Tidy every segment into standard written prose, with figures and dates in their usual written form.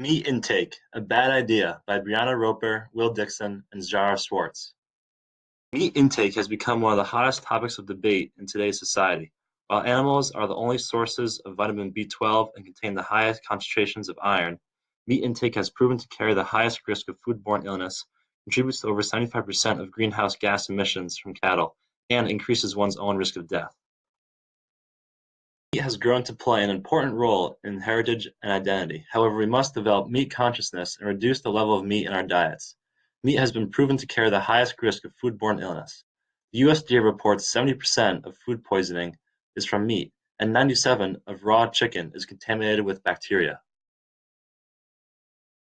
Meat Intake: A Bad Idea by Brianna Roper, Will Dixon, and Zara Swartz. Meat intake has become one of the hottest topics of debate in today's society. While animals are the only sources of vitamin B12 and contain the highest concentrations of iron, meat intake has proven to carry the highest risk of foodborne illness, contributes to over 75% of greenhouse gas emissions from cattle, and increases one's own risk of death. Meat has grown to play an important role in heritage and identity. However, we must develop meat consciousness and reduce the level of meat in our diets. Meat has been proven to carry the highest risk of foodborne illness. The USDA reports 70% of food poisoning is from meat, and 97% of raw chicken is contaminated with bacteria.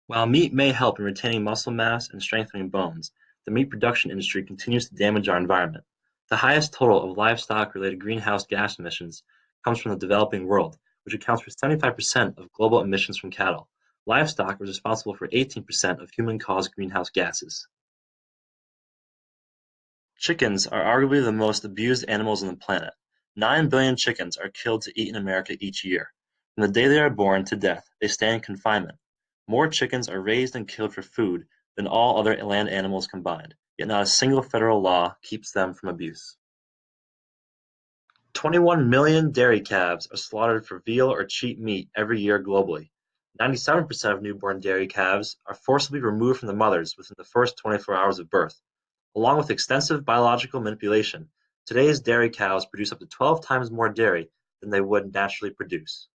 While meat may help in retaining muscle mass and strengthening bones, the meat production industry continues to damage our environment. The highest total of livestock-related greenhouse gas emissions comes from the developing world, which accounts for 75% of global emissions from cattle. Livestock is responsible for 18% of human-caused greenhouse gases. Chickens are arguably the most abused animals on the planet. 9 billion chickens are killed to eat in America each year. From the day they are born to death, they stay in confinement. More chickens are raised and killed for food than all other land animals combined, yet not a single federal law keeps them from abuse. 21 million dairy calves are slaughtered for veal or cheap meat every year globally. 97% of newborn dairy calves are forcibly removed from the mothers within the first 24 hours of birth. Along with extensive biological manipulation, today's dairy cows produce up to 12 times more dairy than they would naturally produce.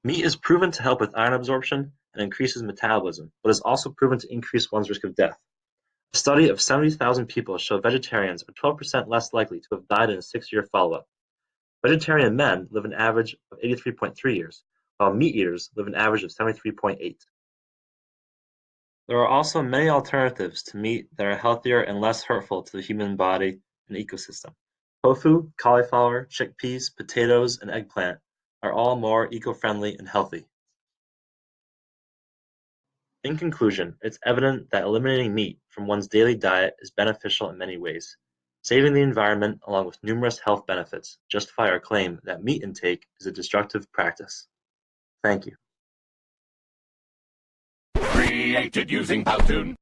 Meat is proven to help with iron absorption and increases metabolism, but is also proven to increase one's risk of death. A study of 70,000 people showed vegetarians are 12% less likely to have died in a 6-year follow-up. Vegetarian men live an average of 83.3 years, while meat eaters live an average of 73.8. There are also many alternatives to meat that are healthier and less hurtful to the human body and ecosystem. Tofu, cauliflower, chickpeas, potatoes, and eggplant are all more eco-friendly and healthy. In conclusion, it's evident that eliminating meat from one's daily diet is beneficial in many ways. Saving the environment, along with numerous health benefits, justify our claim that meat intake is a destructive practice. Thank you. Created using Powtoon.